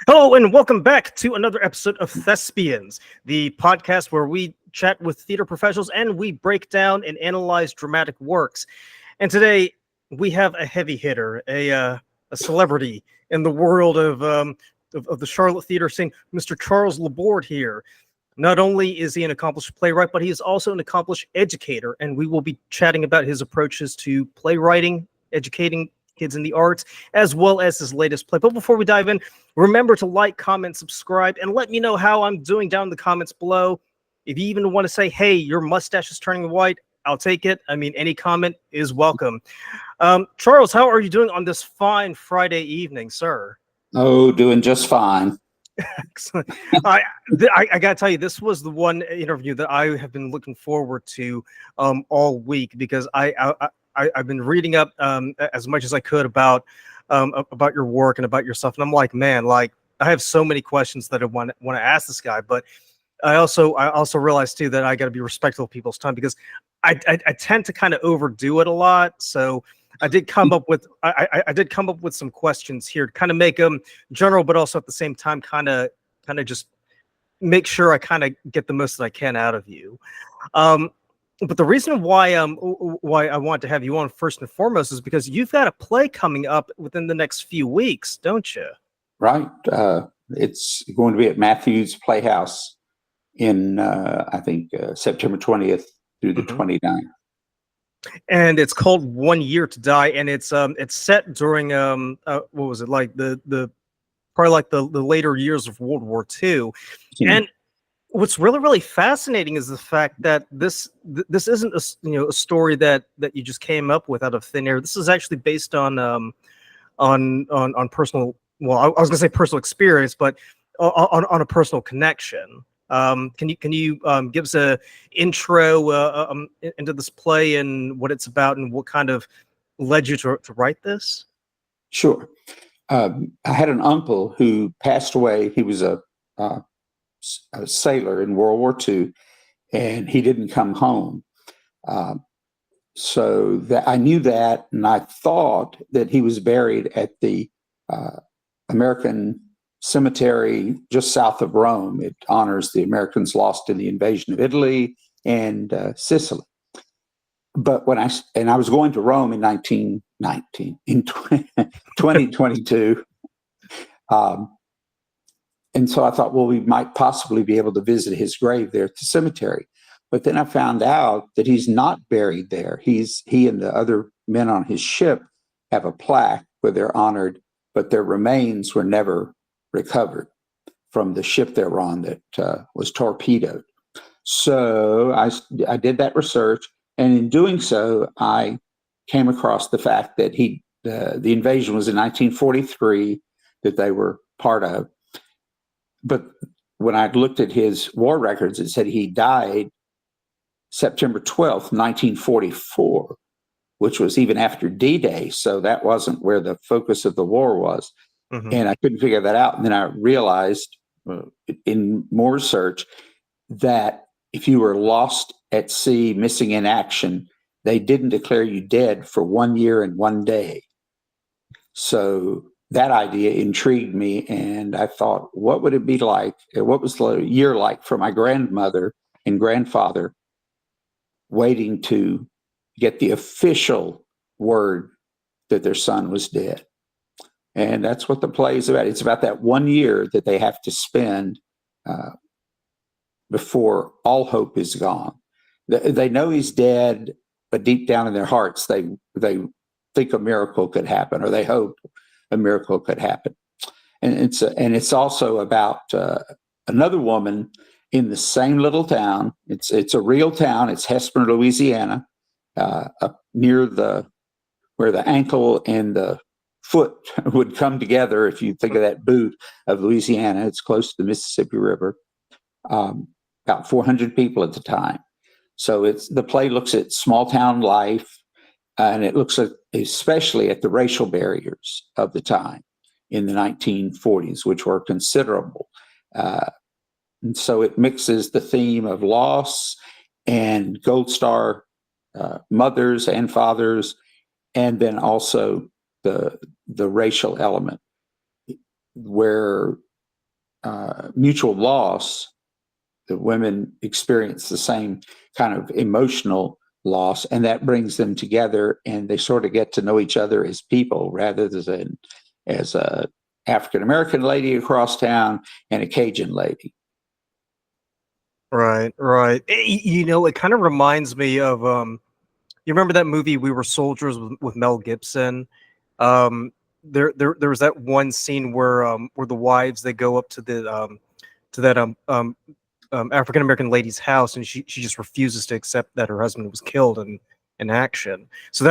Hello, and welcome back to another episode of Thespians, the podcast where we chat with theater professionals and we break down and analyze dramatic works. And today we have a heavy hitter, a celebrity in the world of the Charlotte theater scene, Mr. Charles Laborde here. Not only is he an accomplished playwright, but he is also an accomplished educator, and we will be chatting about his approaches to playwriting, educating kids in the arts, as well as his latest play. But before we dive in, remember to like, comment, subscribe, and let me know how I'm doing down in the comments below. If you even want to say, hey, your mustache is turning white, I'll take it. I mean, any comment is welcome. Charles, how are you doing on this fine Friday evening, sir? Oh, doing just fine. Excellent. I got to tell you, this was the one interview that I have been looking forward to all week, because I've been reading up as much as I could about your work and about yourself, and I'm like, man, like I have so many questions that I want to ask this guy, but I also realized too that I got to be respectful of people's time, because I tend to kind of overdo it a lot. So I did come up with some questions here to kind of make them general, but also at the same time kind of just make sure I kind of get the most that I can out of you. But the reason why I want to have you on first and foremost is because you've got a play coming up within the next few weeks, don't you? Right. It's going to be at Matthews Playhouse in, I think, September 20th through the 29th. And it's called 1 Year to Die, and it's set during what was it, like the probably like the later years of World War II. Yeah. And what's really fascinating is the fact that this isn't a story that you just came up with out of thin air. This is actually based on personal, well, I was gonna say personal experience, but on a personal connection. Can you give us a intro into this play and what it's about and what kind of led you to write this? Sure. I had an uncle who passed away. He was a sailor in World War II, and he didn't come home. So that I knew that, and I thought that he was buried at the American cemetery just south of Rome. It honors the Americans lost in the invasion of Italy and Sicily. But when I was going to Rome in 2022. And so I thought, well, we might possibly be able to visit his grave there at the cemetery. But then I found out that he's not buried there. He and the other men on his ship have a plaque where they're honored, but their remains were never recovered from the ship they were on that was torpedoed. So I did that research, and in doing so, I came across the fact that the invasion was in 1943, that they were part of. But when I looked at his war records, it said he died September 12th, 1944, which was even after D-Day. So that wasn't where the focus of the war was. Mm-hmm. And I couldn't figure that out. And then I realized in more research that if you were lost at sea, missing in action, they didn't declare you dead for 1 year and 1 day. So that idea intrigued me, and I thought, what would it be like? What was the year like for my grandmother and grandfather waiting to get the official word that their son was dead? And that's what the play is about. It's about that 1 year that they have to spend before all hope is gone. They know he's dead, but deep down in their hearts, they think a miracle could happen, or they hope a miracle could happen. And it's also about another woman in the same little town. It's a real town. It's Hesper, Louisiana, up near where the ankle and the foot would come together. If you think of that boot of Louisiana, it's close to the Mississippi River. About 400 people at the time. So the play looks at small town life, and it looks at especially at the racial barriers of the time in the 1940s, which were considerable. And so it mixes the theme of loss and Gold Star mothers and fathers, and then also the racial element, where mutual loss, the women experience the same kind of emotional loss, and that brings them together, and they sort of get to know each other as people rather than as a African American lady across town and a Cajun lady. Right, right. It kind of reminds me of you remember that movie We Were Soldiers with Mel Gibson? There was that one scene where the wives, they go up to that African American lady's house, and she just refuses to accept that her husband was killed in action. So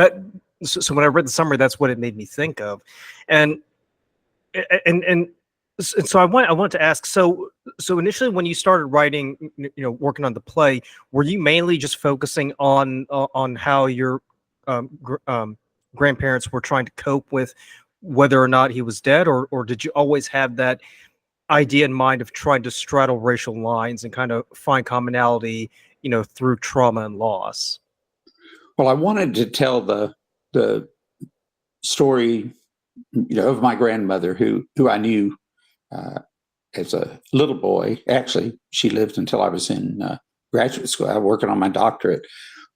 when I read the summary, that's what it made me think of, and and so I want to ask. So initially, when you started writing, working on the play, were you mainly just focusing on how your grandparents were trying to cope with whether or not he was dead, or did you always have that idea in mind of trying to straddle racial lines and kind of find commonality, through trauma and loss? Well, I wanted to tell the story, of my grandmother who I knew as a little boy. Actually, she lived until I was in graduate school. I was working on my doctorate,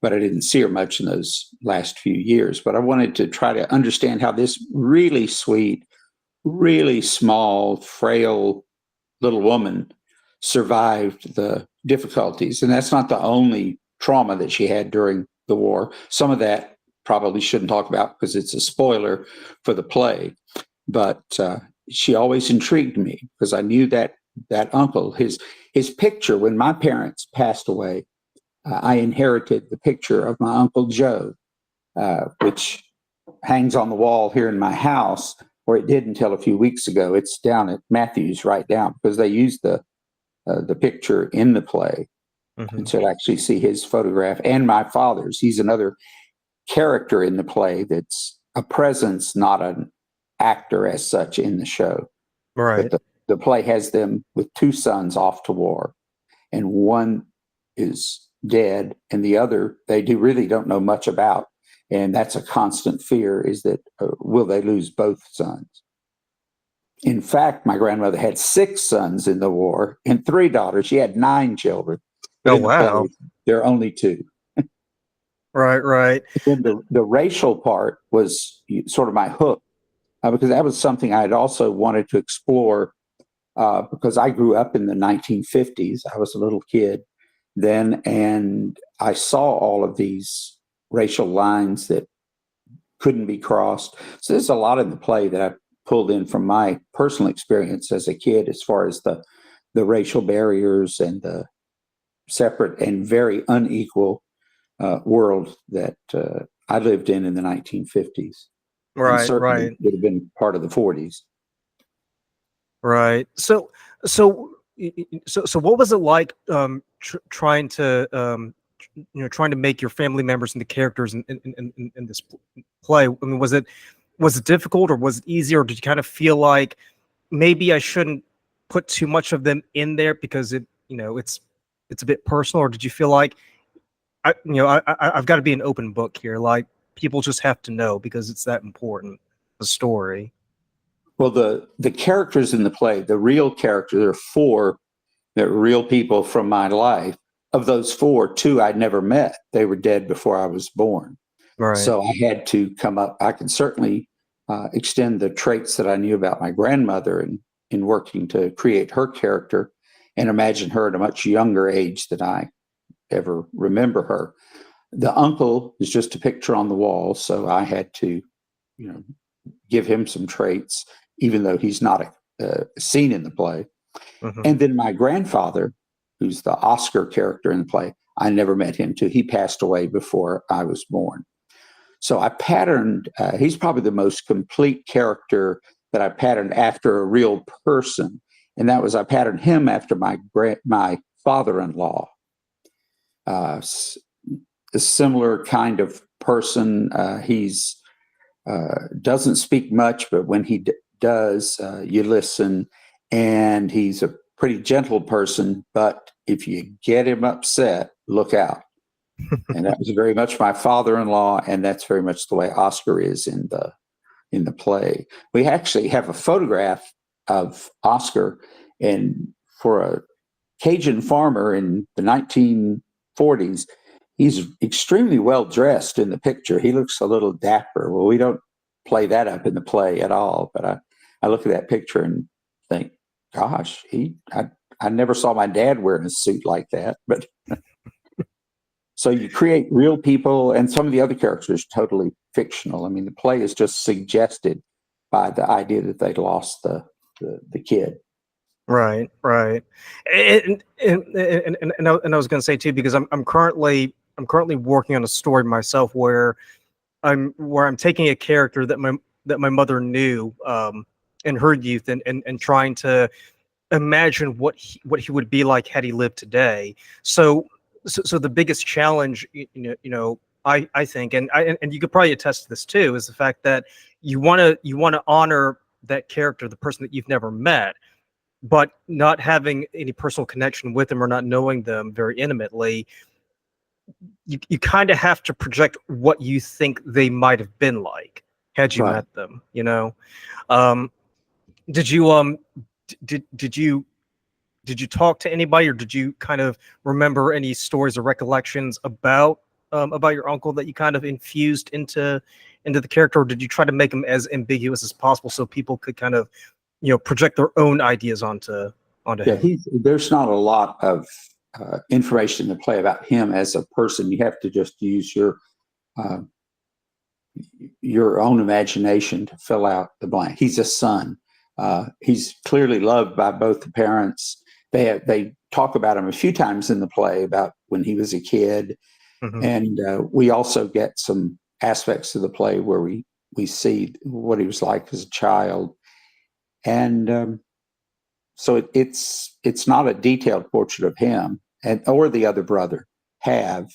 but I didn't see her much in those last few years. But I wanted to try to understand how this really sweet, really small, frail little woman survived the difficulties. And that's not the only trauma that she had during the war. Some of that probably shouldn't talk about because it's a spoiler for the play. But she always intrigued me because I knew that uncle, his picture, when my parents passed away, I inherited the picture of my Uncle Joe, which hangs on the wall here in my house, or it did until a few weeks ago. It's down at Matthews right now because they used the picture in the play. Mm-hmm. And so to actually see his photograph and my father's. He's another character in the play that's a presence, not an actor as such in the show. Right. But the play has them with two sons off to war, and one is dead, and the other they really don't know much about. And that's a constant fear, is that will they lose both sons? In fact, my grandmother had 6 sons in the war and 3 daughters. She had 9 children. Oh, wow. There are only 2. Right, right. And the racial part was sort of my hook, because that was something I had also wanted to explore, because I grew up in the 1950s. I was a little kid then, and I saw all of these racial lines that couldn't be crossed. So there's a lot in the play that I pulled in from my personal experience as a kid, as far as the racial barriers and the separate and very unequal world that I lived in the 1950s. Right, and certainly right. would have been part of the 40s. Right. So what was it like trying to trying to make your family members into characters in this play? I mean, was it difficult, or was it easy, or did you kind of feel like maybe I shouldn't put too much of them in there because it's a bit personal, or did you feel like I've got to be an open book here, like people just have to know because it's that important, the story? Well, the characters in the play, the real characters, there are 4 that were real people from my life. Of those 4, 2 I'd never met. They were dead before I was born. Right. So I had to come up. I can certainly extend the traits that I knew about my grandmother in working to create her character and imagine her at a much younger age than I ever remember her. The uncle is just a picture on the wall, so I had to, give him some traits, even though he's not a scene in the play. Mm-hmm. And then my grandfather, who's the Oscar character in the play, I never met him too. He passed away before I was born. So I patterned, he's probably the most complete character that I patterned after a real person. And that was, I patterned him after my father-in-law. A similar kind of person. He's doesn't speak much, but when he does, you listen. And he's a pretty gentle person, but if you get him upset, look out. And that was very much my father-in-law, and that's very much the way Oscar is in the play. We actually have a photograph of Oscar And for a Cajun farmer in the 1940s, he's extremely well dressed in the picture. He looks a little dapper. Well, we don't play that up in the play at all. But I look at that picture and think, gosh, I never saw my dad wearing a suit like that. But so you create real people, and some of the other characters are totally fictional. I mean, the play is just suggested by the idea that they lost the kid. Right, right. And I was going to say too, because I'm currently working on a story myself where I'm taking a character that my mother knew in her youth, and trying to imagine what he would be like had he lived today. So the biggest challenge, I think, and you could probably attest to this too, is the fact that you want to honor that character, the person that you've never met, but not having any personal connection with them or not knowing them very intimately. You kind of have to project what you think they might have been like had you Right. met them. Did you did you talk to anybody, or did you kind of remember any stories or recollections about your uncle that you kind of infused into the character, or did you try to make him as ambiguous as possible so people could kind of project their own ideas onto him? There's not a lot of information in the play about him as a person. You have to just use your own imagination to fill out the blank. He's a son. He's clearly loved by both the parents. They talk about him a few times in the play about when he was a kid. Mm-hmm. And we also get some aspects of the play where we see what he was like as a child. And so it's not a detailed portrait of him or the other brother,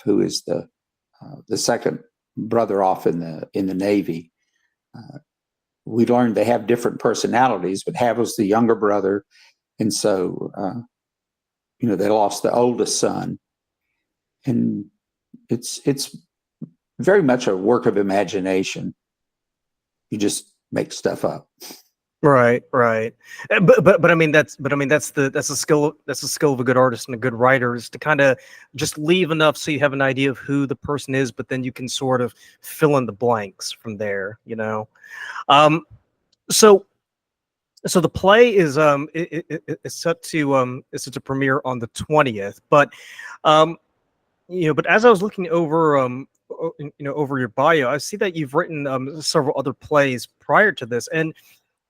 who is the second brother off in the Navy. We learned they have different personalities, but Hav was the younger brother, and so they lost the oldest son, and it's very much a work of imagination. You just make stuff up. Right. But I mean that's the skill of a good artist and a good writer, is to kind of just leave enough so you have an idea of who the person is, but then you can sort of fill in the blanks from there. So the play is set to premiere on the 20th, but but as I was looking over over your bio, I see that you've written several other plays prior to this, and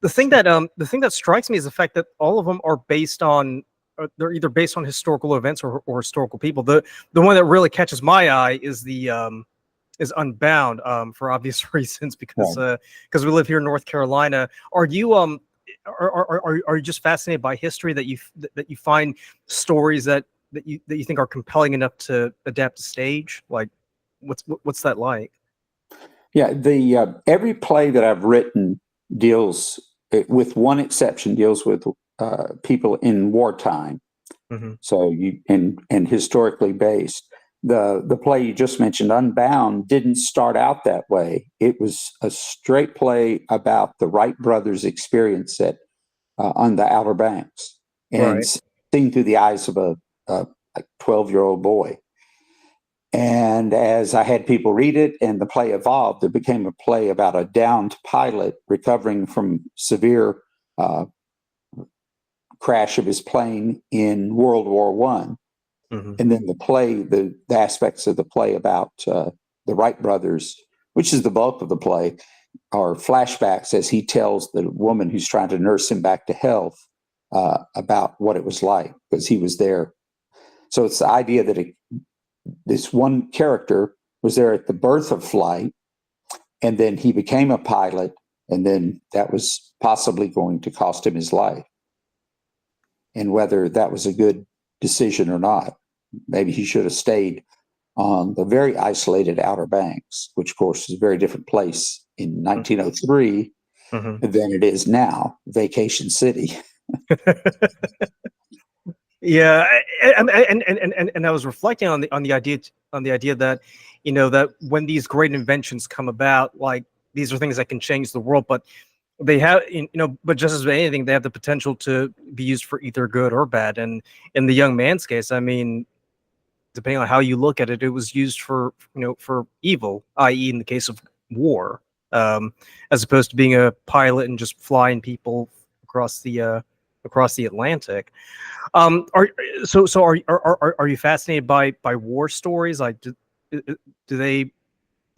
the thing that strikes me is the fact that all of them are based on they're either based on historical events or historical people. The one that really catches my eye is is Unbound, for obvious reasons, because we live here in North Carolina. Are you are you just fascinated by history that you find stories that you think are compelling enough to adapt to stage? Like, what's that like? Yeah, every play that I've written deals, with one exception, deals with people in wartime. Mm-hmm. So and historically based. The play you just mentioned, Unbound, didn't start out that way. It was a straight play about the Wright brothers' experience on the Outer Banks, and seen through the eyes of a 12-year-old boy. And as I had people read it and the play evolved, it became a play about a downed pilot recovering from severe crash of his plane in World War I. Mm-hmm. And then the aspects of the play about the Wright brothers, which is the bulk of the play, are flashbacks as he tells the woman who's trying to nurse him back to health about what it was like, because he was there. So it's the idea that this one character was there at the birth of flight, and then he became a pilot, and then that was possibly going to cost him his life. And whether that was a good decision or not, maybe he should have stayed on the very isolated Outer Banks, which of course is a very different place in 1903 than it is now, Vacation City. Yeah, and I was reflecting on the idea that that when these great inventions come about, like, these are things that can change the world, but they have, but just as with anything, they have the potential to be used for either good or bad. And in the young man's case, I mean, depending on how you look at it, it was used for, for evil, i.e., in the case of war, as opposed to being a pilot and just flying people across the Atlantic. Are so are you fascinated by war stories? Like, do they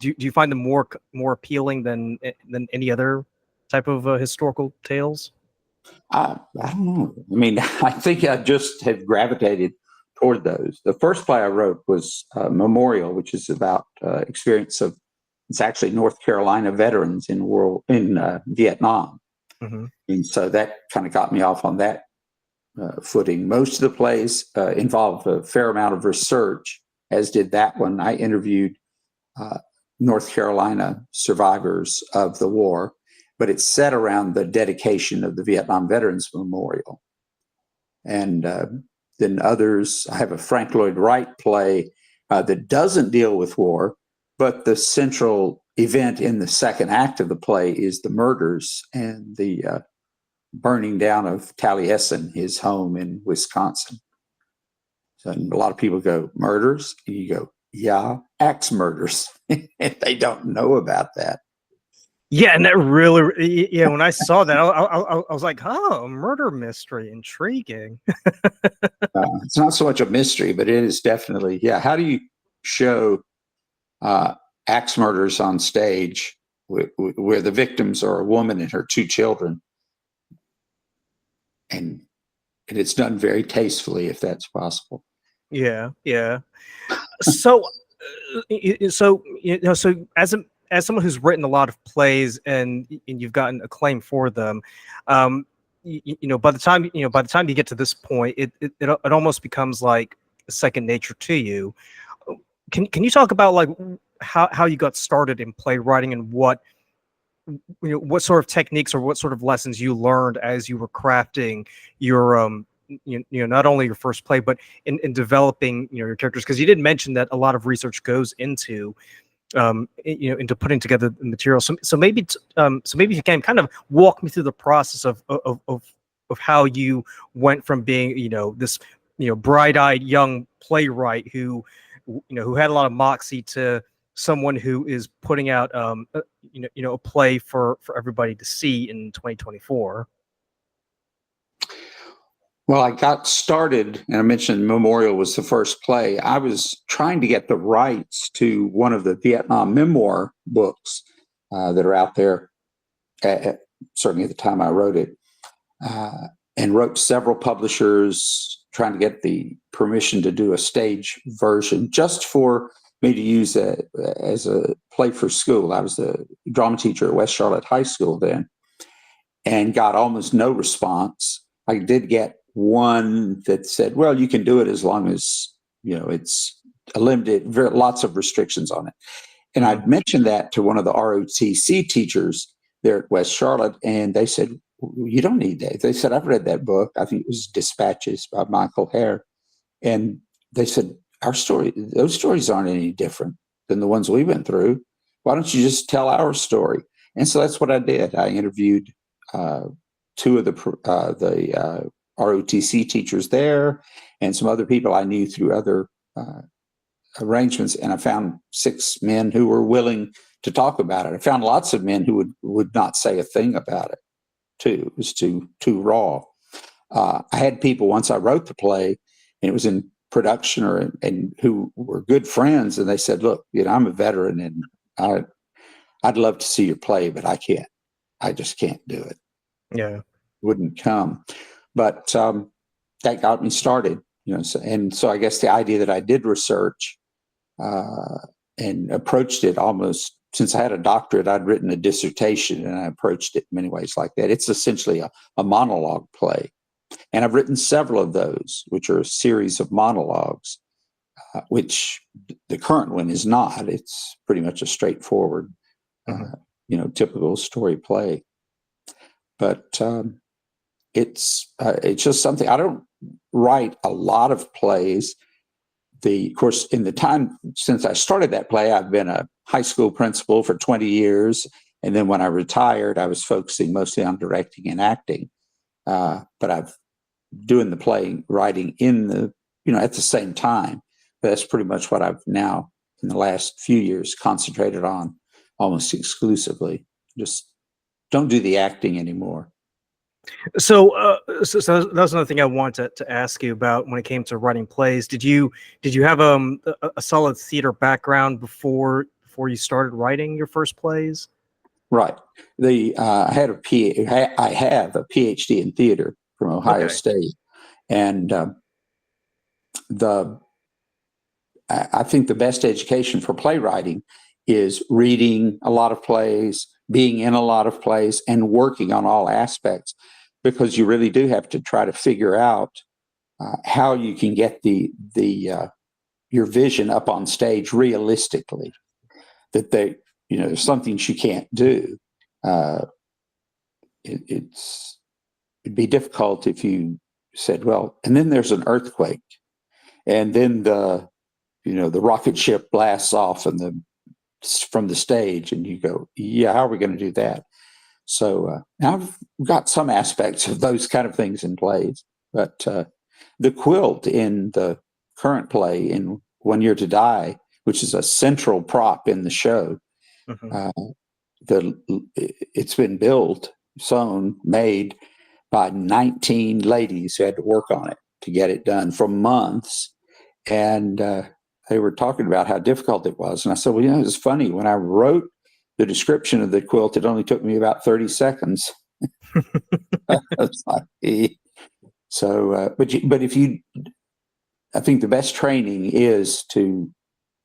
do you find them more appealing than any other type of historical tales? I don't know. I mean, I think I just have gravitated toward those. The first play I wrote was Memorial, which is about experience of, it's actually North Carolina veterans in Vietnam. Mm-hmm. And so that kind of got me off on that footing. Most of the plays involved a fair amount of research, as did that one. I interviewed North Carolina survivors of the war, but it's set around the dedication of the Vietnam Veterans Memorial. And then others, I have a Frank Lloyd Wright play that doesn't deal with war, but the central event in the second act of the play is the murders and the burning down of Taliesin, his home in Wisconsin. So a lot of people go, murders? And you go, yeah, axe murders. And they don't know about that. Yeah, and that really, yeah, when I saw that, I was like, oh, murder mystery, intriguing. It's not so much a mystery, but it is definitely, yeah. How do you show axe murders on stage where the victims are a woman and her two children? And it's done very tastefully, if that's possible. Yeah, yeah. So, so as someone who's written a lot of plays and you've gotten acclaim for them, by the time you get to this point, it almost becomes like second nature to you. Can you talk about like how you got started in playwriting and what sort of techniques or what sort of lessons you learned as you were crafting your not only your first play but in developing your characters, because you did mention that a lot of research goes into into putting together the material. So maybe you can kind of walk me through the process of how you went from being this bright-eyed young playwright who had a lot of moxie to someone who is putting out a play for everybody to see in 2024. Well, I got started, and I mentioned Memorial was the first play. I was trying to get the rights to one of the Vietnam memoir books that are out there, certainly at the time I wrote it, and wrote several publishers trying to get the permission to do a stage version just for me to use as a play for school. I was the drama teacher at West Charlotte High School then, and got almost no response. I did get one that said, well, you can do it as long as, it's a limited, lots of restrictions on it. And I'd mentioned that to one of the ROTC teachers there at West Charlotte, and they said, you don't need that. They said, I've read that book. I think it was Dispatches by Michael Hare. And they said, those stories aren't any different than the ones we went through. Why don't you just tell our story? And so that's what I did. I interviewed two of the ROTC teachers there and some other people I knew through other arrangements. And I found 6 men who were willing to talk about it. I found lots of men who would not say a thing about it too. It was too raw. I had people, once I wrote the play and it was in production and who were good friends, and they said, look, I'm a veteran and I'd love to see your play, but I can't. I just can't do it. Yeah. Wouldn't come. But that got me started, so I guess the idea that I did research and approached it almost, since I had a doctorate, I'd written a dissertation and I approached it in many ways like that. It's essentially a monologue play. And I've written several of those, which are a series of monologues, which the current one is not. It's pretty much a straightforward, typical story play. But it's just something. I don't write a lot of plays. Of course, in the time since I started that play, I've been a high school principal for 20 years, And then when I retired, I was focusing mostly on directing and acting. But I've doing the playwriting in the, at the same time. But that's pretty much what I've now, in the last few years, concentrated on almost exclusively. Just don't do the acting anymore. So, so that was another thing I wanted to ask you about when it came to writing plays. Did you have a solid theater background before you started writing your first plays? Right. I have a PhD in theater from Ohio State, and I think the best education for playwriting is reading a lot of plays, being in a lot of plays, and working on all aspects, because you really do have to try to figure out how you can get your vision up on stage realistically. That there's some things you can't do. It'd be difficult if you said, well, and then there's an earthquake, and then the rocket ship blasts off from the stage, and you go, yeah, how are we going to do that? So I've got some aspects of those kind of things in plays, but the quilt in the current play in 1 Year to Die, which is a central prop in the show, it's been built, sewn, made by 19 ladies who had to work on it to get it done for months. And they were talking about how difficult it was. And I said, well, it's funny. When I wrote the description of the quilt, it only took me about 30 seconds. It's like, so, but I think the best training is to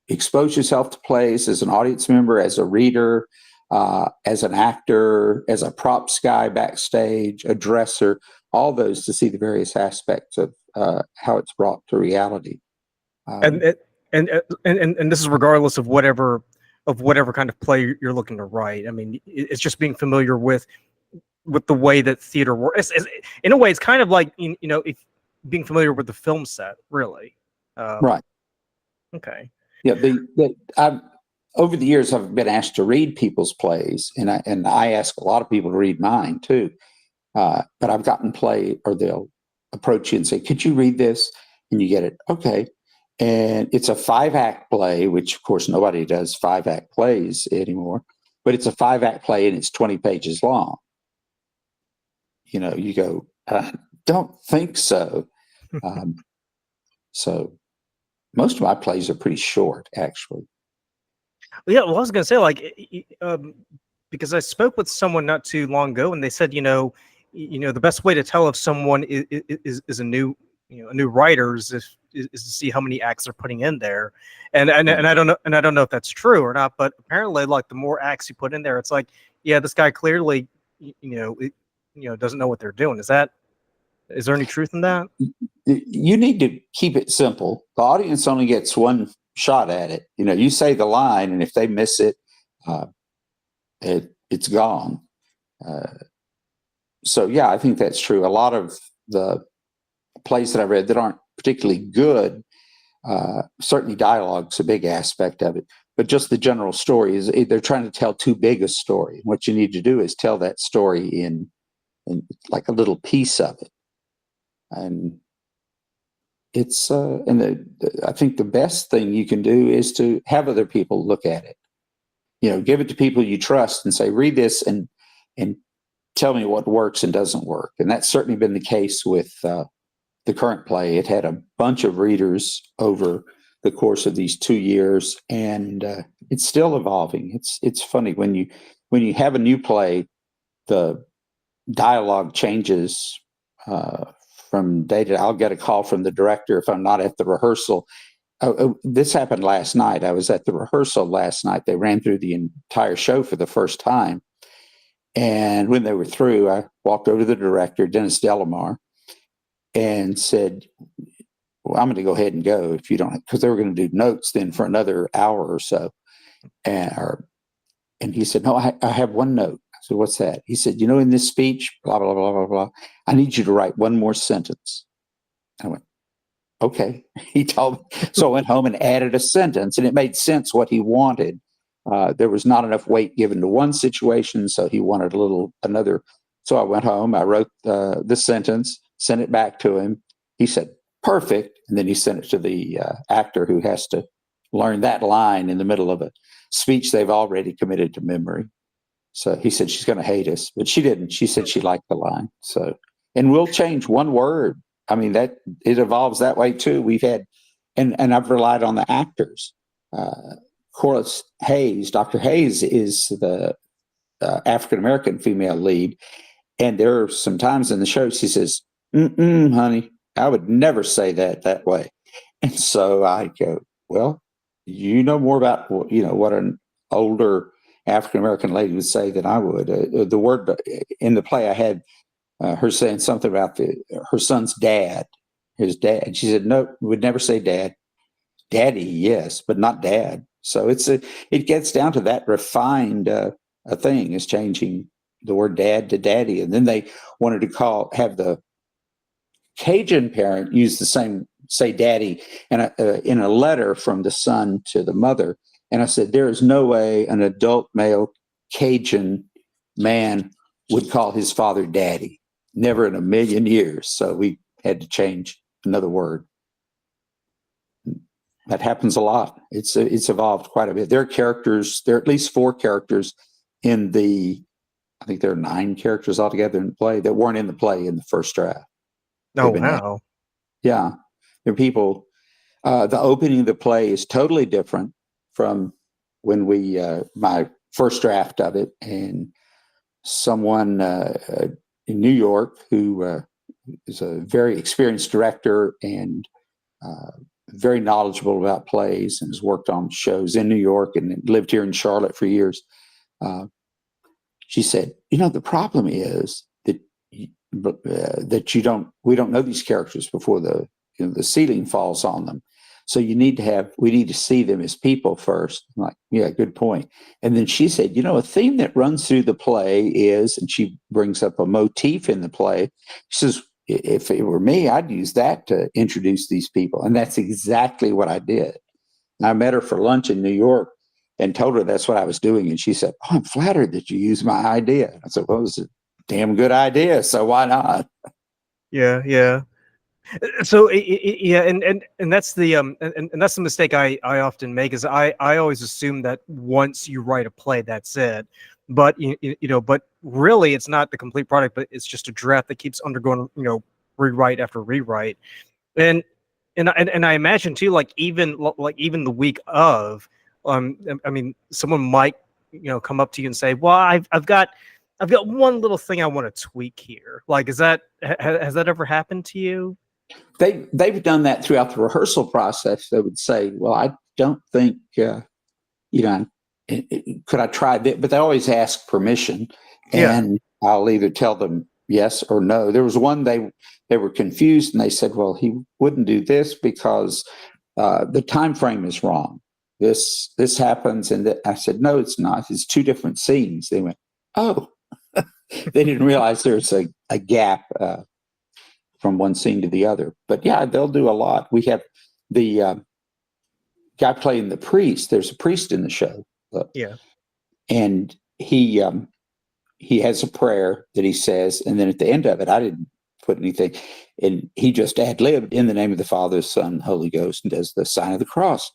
expose yourself to plays as an audience member, as a reader, as an actor, as a props guy backstage, a dresser, all those, to see the various aspects of how it's brought to reality. And this is regardless of whatever kind of play you're looking to write. I mean, it's just being familiar with the way that theater works. In a way, it's kind of like if being familiar with the film set, really. Right. Okay. Yeah. Over the years, I've been asked to read people's plays, and I ask a lot of people to read mine too. But I've gotten or they'll approach you and say, "Could you read this?" And you get it. Okay. And it's a 5-act play, which of course nobody does 5-act plays anymore, but it's a 5-act play and it's 20 pages long. You go, don't think so. So most of my plays are pretty short, actually. Yeah, well, I was going to say, because I spoke with someone not too long ago, and they said, the best way to tell if someone is a new writer is to see how many acts they're putting in there, and I don't know if that's true or not, but apparently, like, the more acts you put in there, it's like, yeah, this guy clearly, doesn't know what they're doing. Is there any truth in that? You need to keep it simple. The audience only gets one shot at it. You say the line, and if they miss it, it's gone. So yeah, I think that's true. A lot of the plays that I read that aren't particularly good, certainly dialogue's a big aspect of it, but just the general story is they're trying to tell too big a story. What you need to do is tell that story in like a little piece of it. And it's I think the best thing you can do is to have other people look at it. Give it to people you trust and say, read this and tell me what works and doesn't work. And that's certainly been the case with the current play. It had a bunch of readers over the course of these 2 years, and it's still evolving. It's funny when you have a new play, the dialogue changes from day to day. I'll get a call from the director if I'm not at the rehearsal. This happened last night. I was at the rehearsal last night. They ran through the entire show for the first time. And when they were through, I walked over to the director, Dennis Delamar, and said, well, I'm going to go ahead and go if you don't, because they were going to do notes then for another hour or so. And he said, no, I have one note. I said, what's that? He said, in this speech, blah, blah, blah, blah, blah, I need you to write one more sentence. I went, okay. He told me. So I went home and added a sentence, and it made sense what he wanted. There was not enough weight given to one situation, so he wanted another. So I went home, I wrote the sentence, sent it back to him. He said, perfect. And then he sent it to the actor, who has to learn that line in the middle of a speech they've already committed to memory. So he said, she's going to hate us, but she didn't. She said she liked the line. So, and we'll change one word. I mean, that it evolves that way too. We've had, and I've relied on the actors. Corliss Hayes, Dr. Hayes is the African-American female lead. And there are some times in the show she says, honey, I would never say that way. And so I go, well, you know more about, what an older African-American lady would say than I would. The word in the play, I had her saying something about her son's dad, his dad. And she said, no, would never say dad. Daddy, yes, but not dad. So it gets down to that refined a thing, is changing the word dad to daddy. And then they wanted to have the Cajun parent use the same, say daddy, and in a letter from the son to the mother. And I said, there is no way an adult male Cajun man would call his father daddy. Never in a million years. So we had to change another word. That happens a lot. It's evolved quite a bit. There are at least 4 characters in I think there are 9 characters altogether in the play that weren't in the play in the first draft. Oh, wow. Yeah. There are people, the opening of the play is totally different from when my first draft of it, and someone in New York who is a very experienced director and very knowledgeable about plays and has worked on shows in New York and lived here in Charlotte for years. She said, the problem is that we don't know these characters before the ceiling falls on them. So we need to see them as people first. I'm like, yeah, good point. And then she said, a theme that runs through the play is, and she brings up a motif in the play. She says, if it were me, I'd use that to introduce these people. And that's exactly what I did. And I met her for lunch in New York and told her that's what I was doing. And she said, I'm flattered that you used my idea. I said, well, it was a damn good idea. So why not? Yeah. Yeah. So yeah, and that's the and that's the mistake I often make, is I always assume that once you write a play, that's it. But but really, it's not the complete product, but it's just a draft that keeps undergoing rewrite after rewrite. And I imagine too, like even the week of, I mean, someone might come up to you and say, well, I've got one little thing I want to tweak here. Like, has that ever happened to you? They've done that throughout the rehearsal process. They would say, well, I don't think, could I try that? But they always ask permission. And I'll either tell them yes or no. There was one, they were confused, and they said, well, he wouldn't do this because the time frame is wrong. This happens. And I said, no, it's not. It's 2 different scenes. They went, oh. They didn't realize there's a gap from one scene to the other. But yeah, they'll do a lot. We have the guy playing the priest. There's a priest in the show. And he has a prayer that he says, and then at the end of it, I didn't put anything, and he just ad-libbed, in the name of the Father, Son, Holy Ghost, and does the sign of the cross.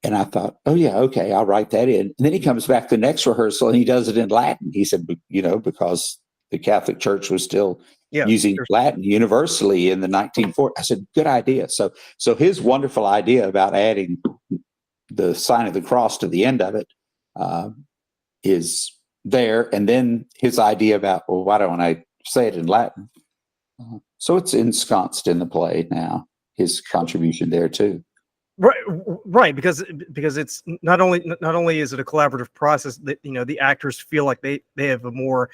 And I thought, oh yeah, okay, I'll write that in. And then he comes back the next rehearsal and he does it in Latin. He said, because the Catholic Church was still using Latin universally in the 1940s. I said, good idea. So his wonderful idea about adding the sign of the cross to the end of it is there. And then his idea about, well, why don't I say it in Latin? So it's ensconced in the play now, his contribution there too. Right, because it's not only is it a collaborative process that the actors feel like they have a more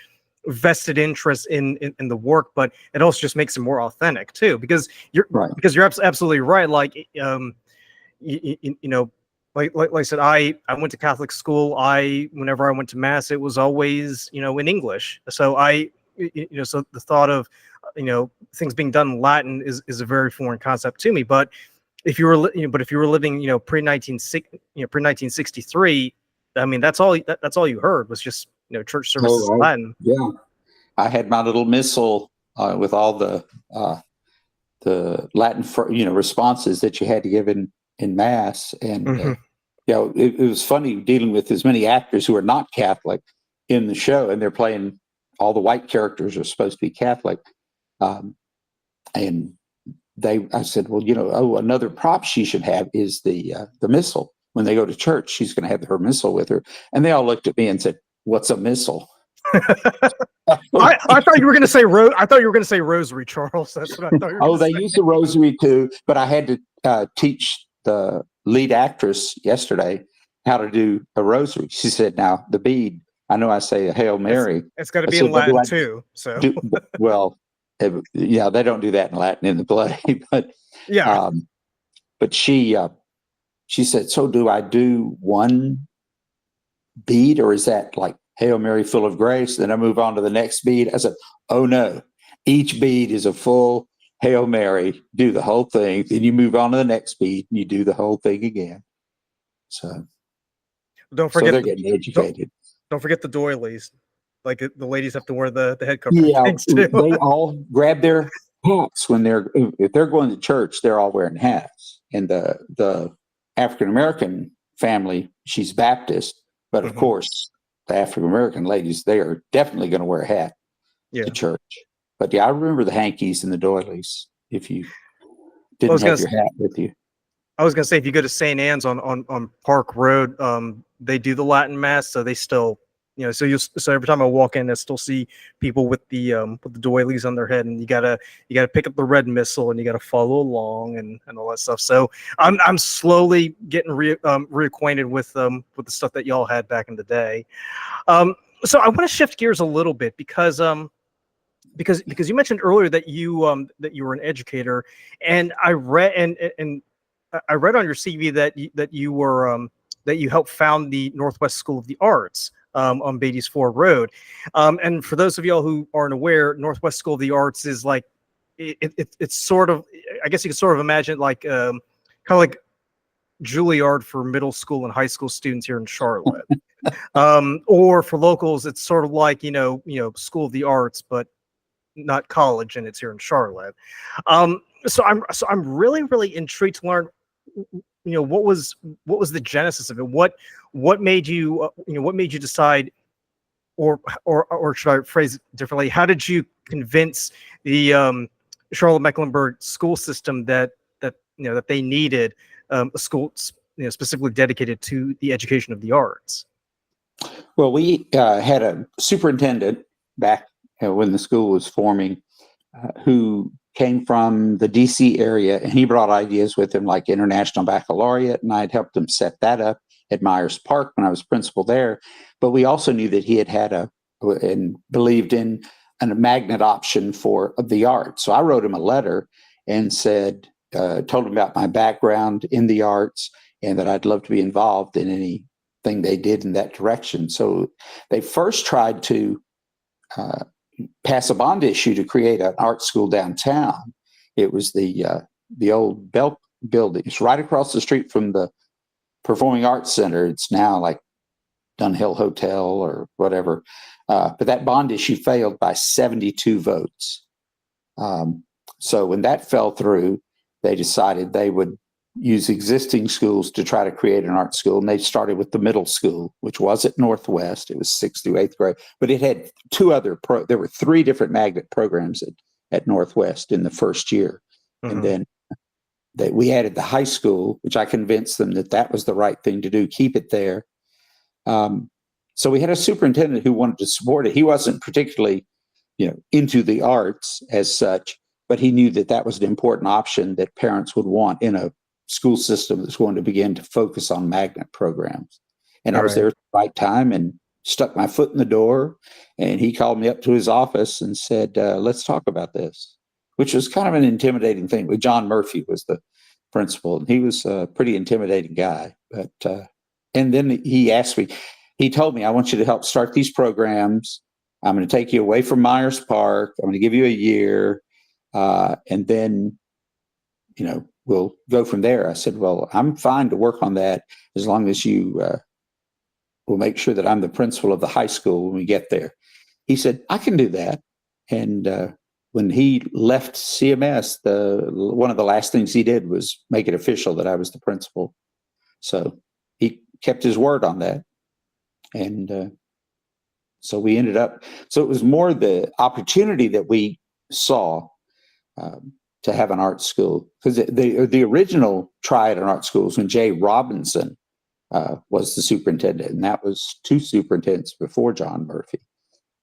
vested interest in the work, but it also just makes it more authentic too. Because you're absolutely right. Like like I said, I went to Catholic school. Whenever I went to mass, it was always in English. So so the thought of things being done in Latin is a very foreign concept to me. But if you were living pre 1963, I mean, that's all. That's all you heard was just church services Oh, Latin. yeah. I had my little missal with all the Latin, responses that you had to give in mass, and Hmm. it was funny dealing with as many actors who are not Catholic in the show, and they're playing all the white characters are supposed to be Catholic, and I said, well, another prop she should have is the missal. When they go to church, she's going to have her missal with her, and they all looked at me and said, "What's a missal?" I thought you were going to say I thought you were going to say rosary, Charles. That's what I thought. You were They use the rosary too, but I had to teach the lead actress yesterday how to do a rosary. She said, "Now the bead, I know I say a Hail Mary. It's got to be in Latin too." So well, yeah, they don't do that in Latin in the play, but yeah. But she said, "So do I do one bead, or is that like Hail Mary, full of grace? Then I move on to the next bead." I said, "Oh no, each bead is a full Hail Mary. Do the whole thing. Then you move on to the next bead and you do the whole thing again." So don't forget they're getting educated. Don't forget the doilies. Like the ladies have to wear the head covering Yeah, things too. they all grab their hats if they're going to church. They're all wearing hats. And the African American family, she's Baptist, but of course the African American ladies, they are definitely going to wear a hat to church. But yeah, I remember the hankies and the doilies. If you didn't have your hat with you, I was going to say, if you go to St. Anne's on Park Road, they do the Latin Mass, so they still, so every time I walk in, I still see people with the doilies on their head, and you gotta pick up the red missal, and you gotta follow along and all that stuff. So I'm slowly getting reacquainted with the stuff that y'all had back in the day. So I want to shift gears a little bit because you mentioned earlier that you were an educator, and I read and I read on your CV that you helped found the Northwest School of the Arts on Beatty's Ford Road. And for those of y'all who aren't aware, Northwest School of the Arts is like it's sort of, I guess you can sort of imagine like kind of like Juilliard for middle school and high school students here in Charlotte. Or for locals, it's sort of like School of the Arts, but not college, and it's here in Charlotte. So I'm really intrigued to learn, what was the genesis of it? What made you what made you decide, or should I phrase it differently? How did you convince the Charlotte-Mecklenburg school system that they needed a school specifically dedicated to the education of the arts? Well, we had a superintendent back when the school was forming, who came from the DC area, and he brought ideas with him like International Baccalaureate, and I'd helped him set that up at Myers Park when I was principal there. But we also knew that he had and believed in a magnet option for the arts. So I wrote him a letter and told him about my background in the arts and that I'd love to be involved in anything they did in that direction. So they first tried to pass a bond issue to create an art school downtown. It was the old Belk building. It's right across the street from the Performing Arts Center. It's now like Dunhill Hotel or whatever. But that bond issue failed by 72 votes. So when that fell through, they decided they would use existing schools to try to create an art school. And they started with the middle school, which was at Northwest. It was 6th through 8th grade, but it had there were 3 different magnet programs at Northwest in the first year. And then we added the high school, which I convinced them that was the right thing to do, keep it there. So we had a superintendent who wanted to support it. He wasn't particularly, into the arts as such, but he knew that was an important option that parents would want in a school system that's going to begin to focus on magnet programs. And I was there at the right time and stuck my foot in the door, and he called me up to his office and said, let's talk about this, which was kind of an intimidating thing. John Murphy was the principal, and he was a pretty intimidating guy. But and then he asked me, he told me, "I want you to help start these programs. I'm going to take you away from Myers Park. I'm going to give you a year. And then, we'll go from there." I said, "Well, I'm fine to work on that as long as you we'll make sure that I'm the principal of the high school when we get there. He said, I can do that. And when he left CMS, one of the last things he did was make it official that I was the principal. So he kept his word on that. And so we ended up, so it was more the opportunity that we saw to have an art school. Because the original try at an art school was when Jay Robinson was the superintendent, and that was 2 superintendents before John Murphy.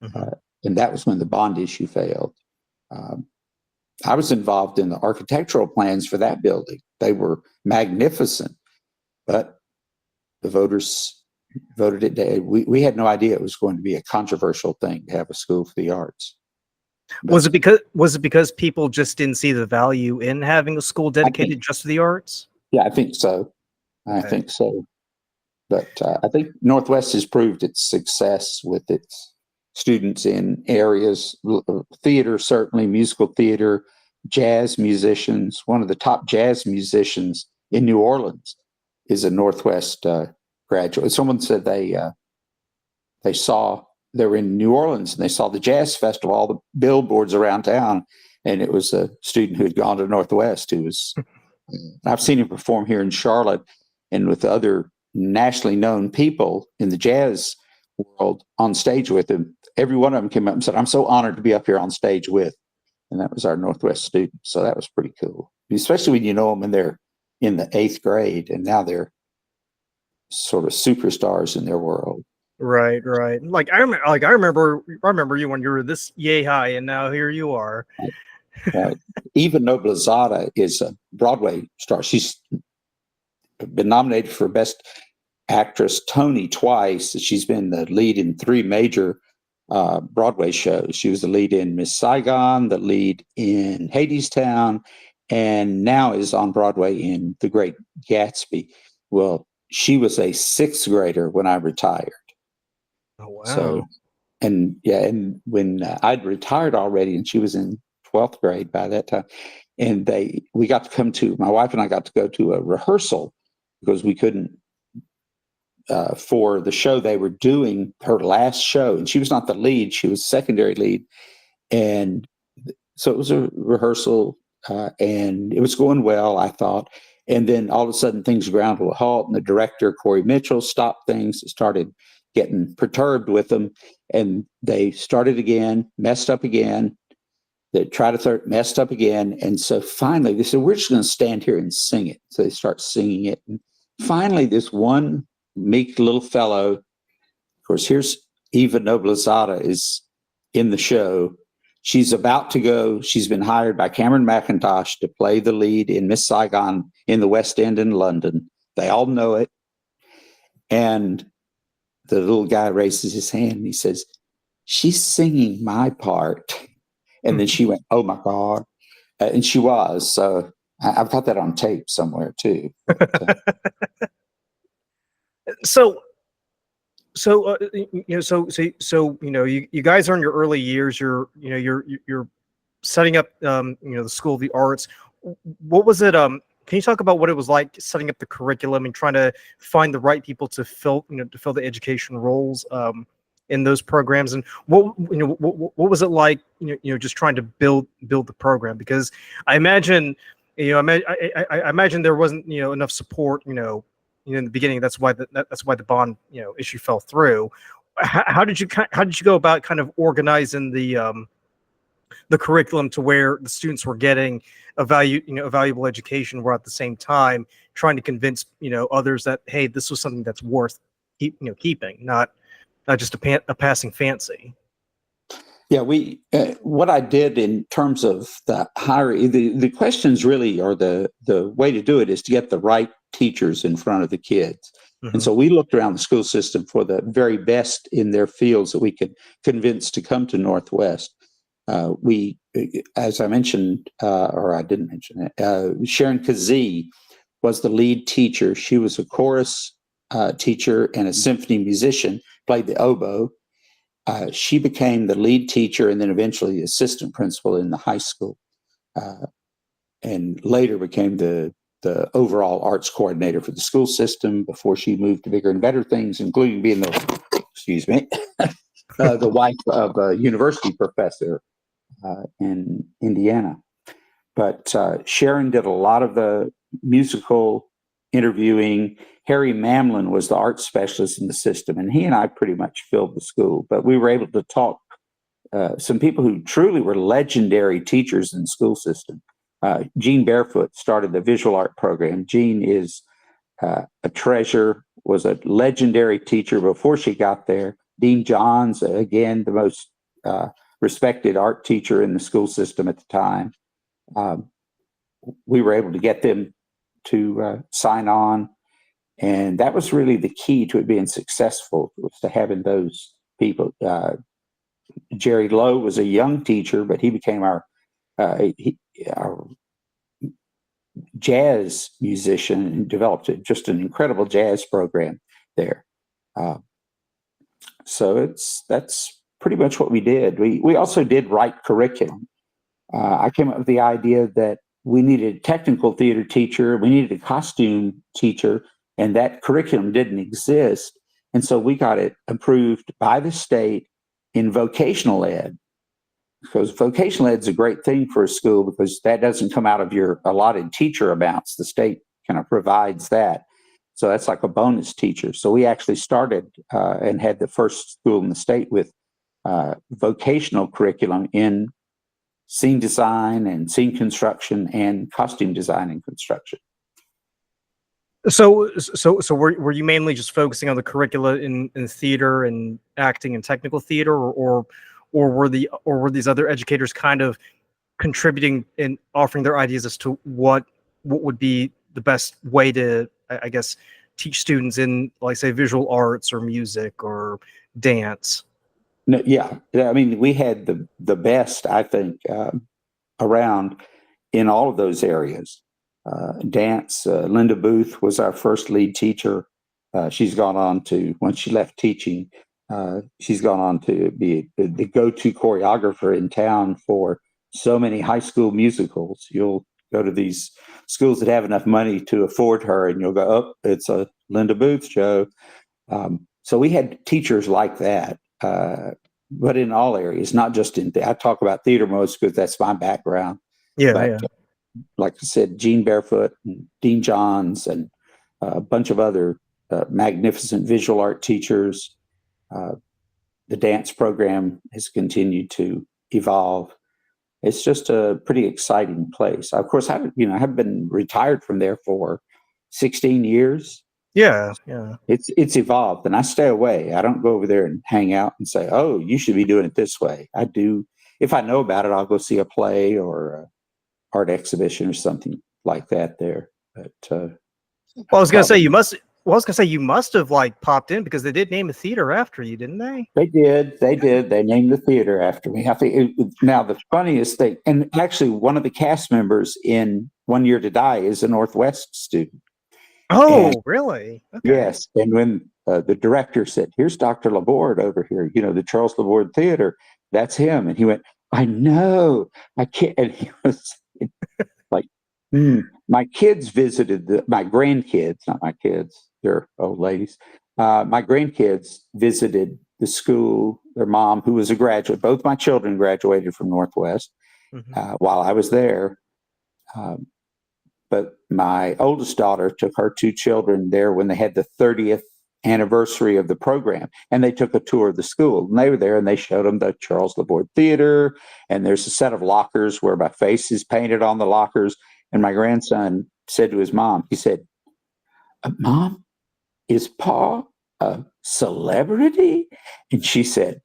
Mm-hmm. And that was when the bond issue failed. I was involved in the architectural plans for that building. They were magnificent, but the voters voted it down. We had no idea it was going to be a controversial thing to have a school for the arts. But Was it because people just didn't see the value in having a school dedicated just to the arts? Yeah, I think so. I think so. But I think Northwest has proved its success with its students in areas, theater, certainly, musical theater, jazz musicians. One of the top jazz musicians in New Orleans is a Northwest graduate. Someone said they were in New Orleans and they saw the jazz festival, all the billboards around town, and it was a student who had gone to Northwest who was, I've seen him perform here in Charlotte and with other nationally known people in the jazz world on stage with him. Every one of them came up and said, I'm so honored to be up here on stage with. And that was our Northwest student. So that was pretty cool, especially when you know them and they're in the 8th grade and now they're sort of superstars in their world. Right. Like I remember you when you were this yay high, and now here you are. Eva Noblezada is a Broadway star. She's been nominated for Best Actress Tony twice. She's been the lead in 3 major Broadway shows. She was the lead in Miss Saigon, the lead in Hadestown, and now is on Broadway in The Great Gatsby. Well, she was a 6th grader when I retired. Oh, wow. So, and when I'd retired already, and she was in 12th grade by that time, and my wife and I got to go to a rehearsal because we couldn't, for the show they were doing, her last show, and she was not the lead, she was secondary lead. And so it was a rehearsal, and it was going well, I thought. And then all of a sudden things ground to a halt, and the director, Corey Mitchell, stopped things, started getting perturbed with them, and they started again, messed up again. They tried a third, messed up again. And so finally they said, we're just going to stand here and sing it. So they start singing it. And finally, this one meek little fellow, of course, here's Eva Noblezada is in the show. She's about to go. She's been hired by Cameron McIntosh to play the lead in Miss Saigon in the West End in London. They all know it. And the little guy raises his hand and he says, she's singing my part. And then she went, oh my God. And she was. So I've got that on tape somewhere too. But, So you guys are in your early years. You're setting up the School of the Arts. What was it? Can you talk about what it was like setting up the curriculum and trying to find the right people to fill the education roles in those programs? And what was it like just trying to build the program? Because I imagine I imagine there wasn't enough support in the beginning. That's why the bond issue fell through. How did you go about kind of organizing the curriculum to where the students were getting a valuable education, while at the same time trying to convince others that, hey, this was something that's worth keeping, not just a passing fancy? Yeah, what I did in terms of the hiring, the questions really, or the way to do it is to get the right teachers in front of the kids. Mm-hmm. And so we looked around the school system for the very best in their fields that we could convince to come to Northwest. We, as I mentioned, or I didn't mention it, Sharon Kazee was the lead teacher. She was a chorus teacher and a symphony musician, played the oboe. She became the lead teacher and then eventually the assistant principal in the high school, and later became the the overall arts coordinator for the school system before she moved to bigger and better things, including being the wife of a university professor in Indiana. But Sharon did a lot of the musical interviewing. Harry Mamlin was the art specialist in the system, and he and I pretty much filled the school. But we were able to talk some people who truly were legendary teachers in the school system. Jean Barefoot started the visual art program. Jean is a treasure, was a legendary teacher before she got there. Dean Johns, again, the most respected art teacher in the school system at the time. We were able to get them to sign on. And that was really the key to it being successful, was to having those people. Jerry Lowe was a young teacher, but he became our jazz musician and developed just an incredible jazz program there. So that's pretty much what we did. We also did write curriculum. I came up with the idea that we needed a technical theater teacher, we needed a costume teacher, and that curriculum didn't exist. And so we got it approved by the state in vocational ed, because vocational ed is a great thing for a school because that doesn't come out of your allotted teacher amounts. The state kind of provides that. So that's like a bonus teacher. So we actually started and had the first school in the state with vocational curriculum in scene design and scene construction and costume design and construction. So were you mainly just focusing on the curricula in theater and acting and technical theater, or were these other educators kind of contributing and offering their ideas as to what would be the best way to, I guess, teach students in, like, say, visual arts or music or dance? No, yeah, I mean, we had the best, I think, around in all of those areas. Dance, Linda Booth was our first lead teacher. She's gone on to, once she left teaching, she's gone on to be the go-to choreographer in town for so many high school musicals. You'll go to these schools that have enough money to afford her, and you'll go, oh, it's a Linda Booth show. So we had teachers like that, but in all areas, not just in, I talk about theater most because that's my background. Yeah, but, yeah. Like I said, Jean Barefoot and Dean Johns and a bunch of other magnificent visual art teachers. The dance program has continued to evolve. It's just a pretty exciting place. Of course, I have been retired from there for 16 years. Yeah. It's evolved, and I stay away. I don't go over there and hang out and say, "Oh, you should be doing it this way." I do. If I know about it, I'll go see a play or art exhibition or something like that there. But I was gonna say you must. Well, I was gonna say you must have, like, popped in, because they did name a theater after you, didn't they? They did. They named the theater after me. I think now the funniest thing, and actually one of the cast members in One Year to Die is a Northwest student. Oh, really? Okay. Yes. And when the director said, "Here's Dr. Laborde over here, the Charles Laborde Theater, that's him," and he went, "I know, I can't." And he was like, my kids visited my grandkids, not my kids, they're old ladies. My grandkids visited the school, their mom, who was a graduate. Both my children graduated from Northwest while I was there. But my oldest daughter took her two children there when they had the 30th anniversary of the program, and they took a tour of the school, and they were there and they showed them the Charles Laborde Theater, and there's a set of lockers where my face is painted on the lockers. And my grandson said to his mom, he said, "Mom, is Paul a celebrity?" And she said,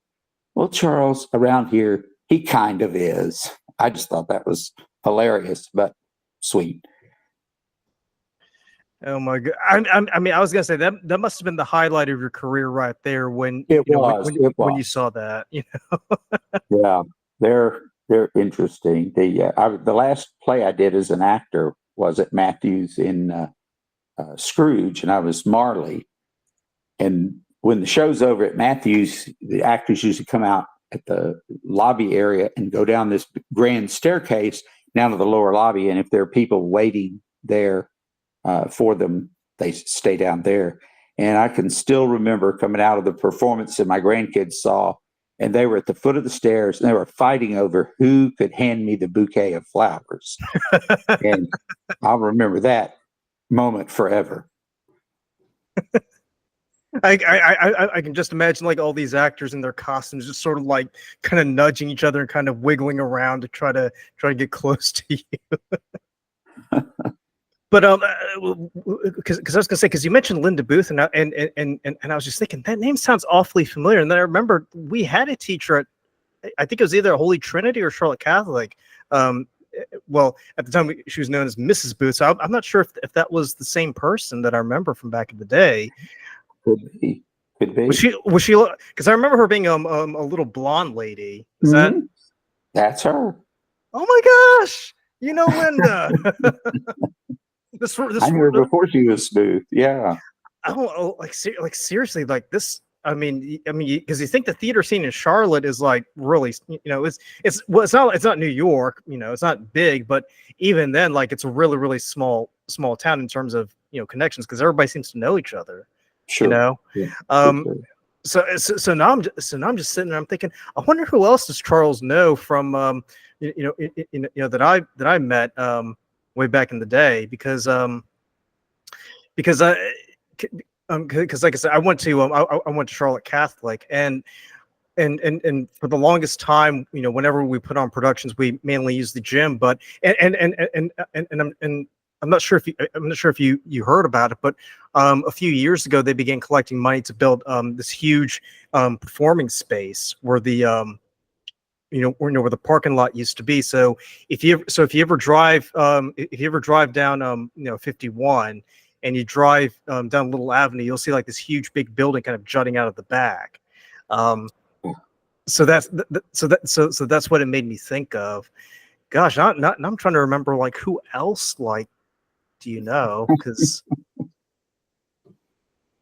"Well, Charles, around here, he kind of is." I just thought that was hilarious, but sweet. Oh my God! I mean, I was gonna say that must have been the highlight of your career right there when when you saw that. Yeah, they're interesting. The last play I did as an actor was at Matthews in Scrooge, and I was Marley. And when the show's over at Matthews, the actors usually come out at the lobby area and go down this grand staircase down to the lower lobby. And if there are people waiting there for them. They stay down there. And I can still remember coming out of the performance that my grandkids saw, and they were at the foot of the stairs and they were fighting over who could hand me the bouquet of flowers. And I'll remember that moment forever. I can just imagine like all these actors in their costumes just sort of like kind of nudging each other and kind of wiggling around to try to get close to you. But because I was gonna say, because you mentioned Linda Booth, and I was just thinking that name sounds awfully familiar. And then I remember we had a teacher at, I think it was either Holy Trinity or Charlotte Catholic. Well, at the time she was known as Mrs. Booth. So I'm not sure if that was the same person that I remember from back in the day. Could be. Was she? Because I remember her being a little blonde lady. Is that? That's her. Oh my gosh! You know Linda. I knew her before she was Smooth. Yeah. Oh, like seriously, like this. I mean, because you think the theater scene in Charlotte is like really, it's not New York, it's not big, but even then, like it's a really small town in terms of connections, because everybody seems to know each other. Sure. Yeah, so now I'm just sitting there, I'm thinking, I wonder who else does Charles know from that I met way back in the day, because like I said, I went to Charlotte Catholic, and for the longest time, whenever we put on productions, we mainly use the gym. But I'm not sure if you heard about it, but a few years ago they began collecting money to build this huge performing space where the where the parking lot used to be. So if you ever drive down 51 and you drive down Little Avenue, you'll see like this huge big building kind of jutting out of the back. So that's what it made me think of. Gosh, I'm trying to remember like who else, like, do you know? Because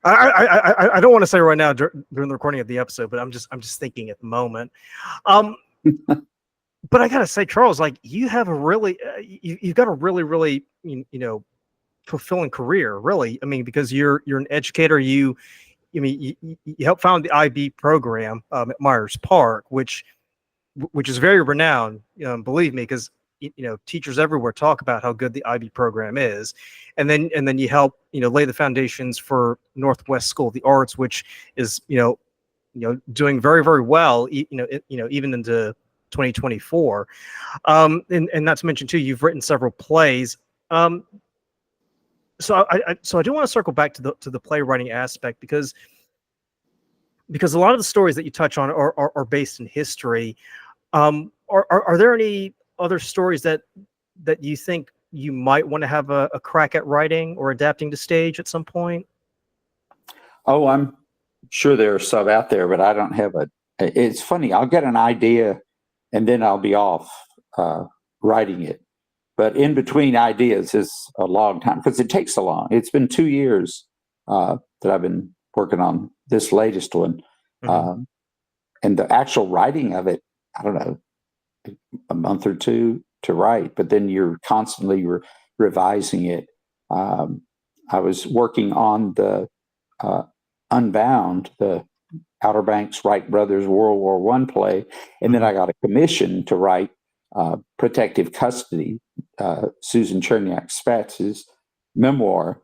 I don't want to say right now during the recording of the episode, but I'm just thinking at the moment. But I gotta say, Charles, like you have a really you've got a really fulfilling career, really. I mean, because you're an educator. You helped found the IB program at Myers Park, which is very renowned. Believe me, because teachers everywhere talk about how good the IB program is, and then you help lay the foundations for Northwest School of the Arts, which is doing very well, even into 2024. And not to mention too, you've written several plays. So I do want to circle back to the playwriting aspect, because a lot of the stories that you touch on are based in history. Are there any other stories that you think you might want to have a crack at writing or adapting to stage at some point? Oh, I'm sure there are some out there, but I don't have it's funny. I'll get an idea and then I'll be off writing it. But in between ideas is a long time, because it takes so long. It's been 2 years that I've been working on this latest one. Mm-hmm. And the actual writing of it, I don't know, a month or two to write, but then you're constantly revising it. I was working on the Unbound, the Outer Banks Wright Brothers World War I play, and then I got a commission to write Protective Custody, Susan Cherniak-Spatz's memoir.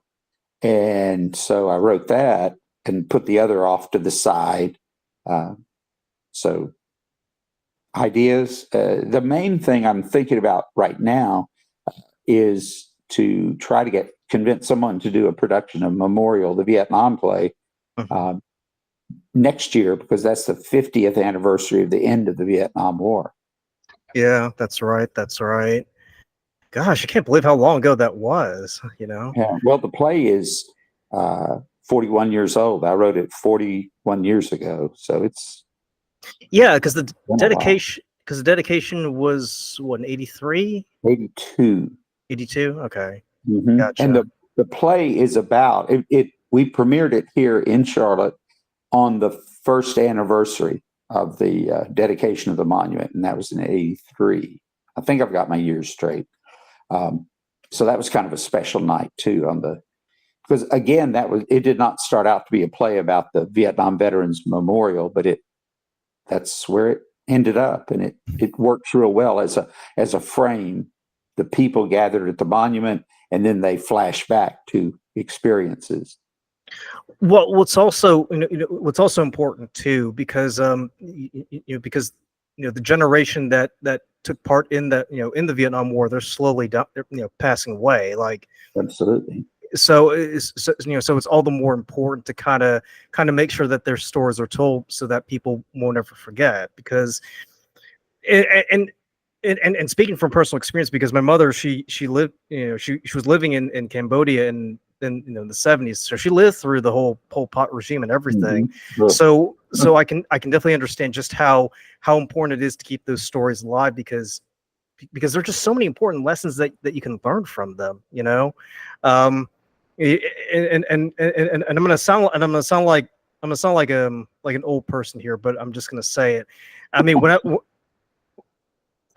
And so I wrote that and put the other off to the side. So ideas, the main thing I'm thinking about right now is to try to convince someone to do a production of Memorial, the Vietnam play, next year, because that's the 50th anniversary of the end of the Vietnam War. Yeah, that's right. Gosh, I can't believe how long ago that was, Yeah, well, the play is 41 years old. I wrote it 41 years ago. So it's... Yeah, because the dedication was what, in 83? 82. 82? Okay. Mm-hmm. Gotcha. And the play is about it. We premiered it here in Charlotte on the first anniversary of the dedication of the monument, and that was in 83. I think I've got my years straight. So that was kind of a special night too because again, it did not start out to be a play about the Vietnam Veterans Memorial, but that's where it ended up, and it worked real well as a frame. The people gathered at the monument, and then they flash back to experiences. Well, what's also what's also important too, because because the generation that took part in in the Vietnam War, they're slowly passing away. Like, Absolutely. so it's all the more important to kind of make sure that their stories are told so that people won't ever forget. Because and speaking from personal experience, because my mother, she lived, she was living in Cambodia in the 70s, so she lived through the whole Pol Pot regime and everything. Mm-hmm. So I can definitely understand just how important it is to keep those stories alive, because there are just so many important lessons that you can learn from them, and I'm gonna sound like an old person here, but I'm just gonna say it. I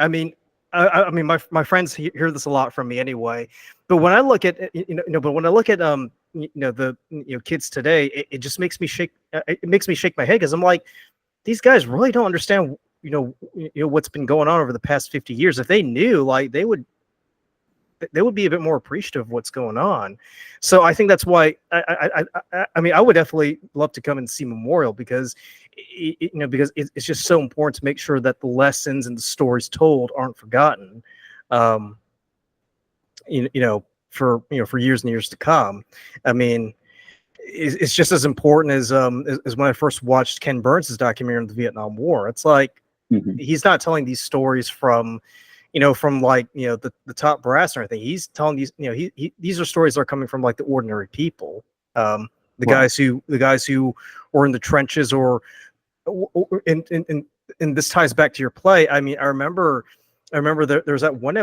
mean, my friends hear this a lot from me anyway. But when I look at the kids today, it just makes me shake. It makes me shake my head, because I'm like, these guys really don't understand what's been going on over the past 50 years. If they knew, like, they would be a bit more appreciative of what's going on. So I think that's why I would definitely love to come and see Memorial, because because it's just so important to make sure that the lessons and the stories told aren't forgotten, for years and years to come. I mean, it's just as important as when I first watched Ken Burns' documentary on the Vietnam War. It's like, he's not telling these stories from the top brass or anything. He's telling these, these are stories that are coming from like the ordinary people, the guys who were in the trenches, or and this ties back to your play. I mean, I remember there was that one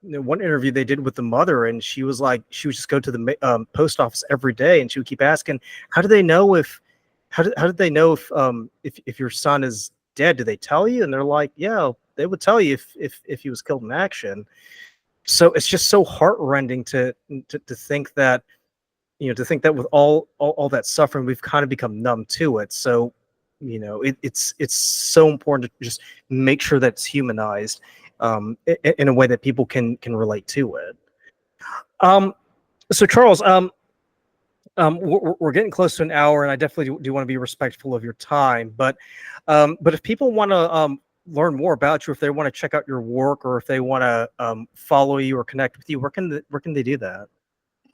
one interview they did with the mother, and she was like, she would just go to the post office every day, and she would keep asking, how did they know if your son is dead? Do they tell you? And they're like, yeah, they would tell you if he was killed in action. So it's just so heartrending to think that with all that suffering, we've kind of become numb to it. So it's so important to just make sure that it's humanized, in a way that people can relate to it. So Charles, we're getting close to an hour, and I definitely do want to be respectful of your time. But if people want to learn more about you, if they want to check out your work, or if they want to follow you or connect with you, where can they do that?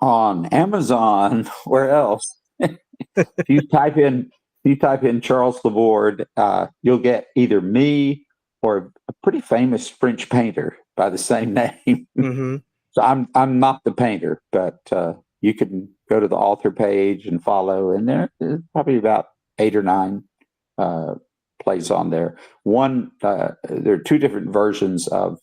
On Amazon. Where else? If you type in Charles Laborde, you'll get either me or a pretty famous French painter by the same name. Mm-hmm. So I'm not the painter, but you can go to the author page and follow, and there's probably about 8 or 9 plays on there. One, there are 2 different versions of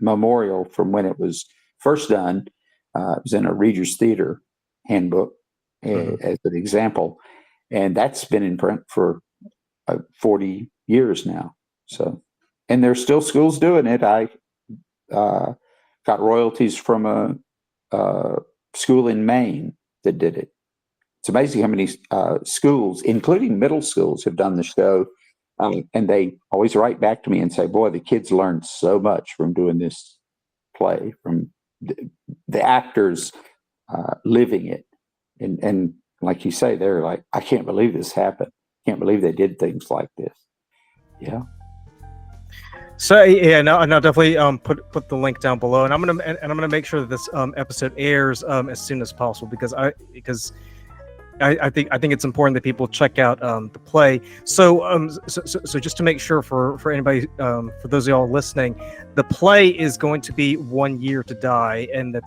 Memorial from when it was first done. It was in a Reader's Theater handbook, as an example, and that's been in print for 40 years now. So, and there's still schools doing it. I got royalties from a school in Maine that did it. It's amazing how many schools, including middle schools, have done the show, and they always write back to me and say, boy, the kids learned so much from doing this play, from the actors living it. And like you say, they're like, I can't believe this happened. Can't believe they did things like this. Yeah. So yeah, no, definitely put the link down below, and I'm gonna make sure that this episode airs as soon as possible, because I think it's important that people check out the play. So just to make sure for anybody, for those of y'all listening, the play is going to be 1 Year to Die, and it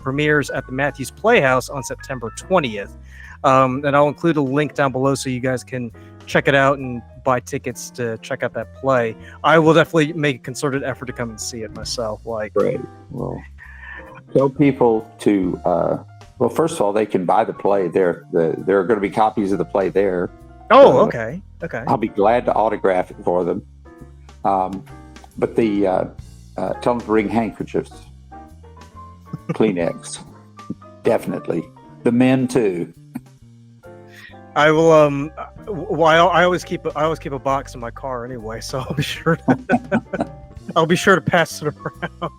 premieres at the Matthews Playhouse on September 20th. And I'll include a link down below so you guys can check it out and buy tickets to check out that play. I will definitely make a concerted effort to come and see it myself. Like, great. Well, tell people to. Well, first of all, they can buy the play there. There are going to be copies of the play there. Oh, okay. I'll be glad to autograph it for them. But tell them to bring handkerchiefs. Kleenex. Definitely. The men too. I will. Well, I always keep a box in my car anyway, so I'll be sure. I'll be sure to pass it around.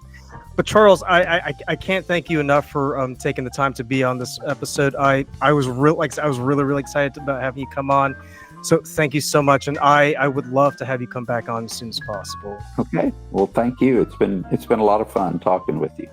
But Charles, I can't thank you enough for taking the time to be on this episode. I was really excited about having you come on. So thank you so much, and I would love to have you come back on as soon as possible. Okay. Well, thank you. It's been a lot of fun talking with you.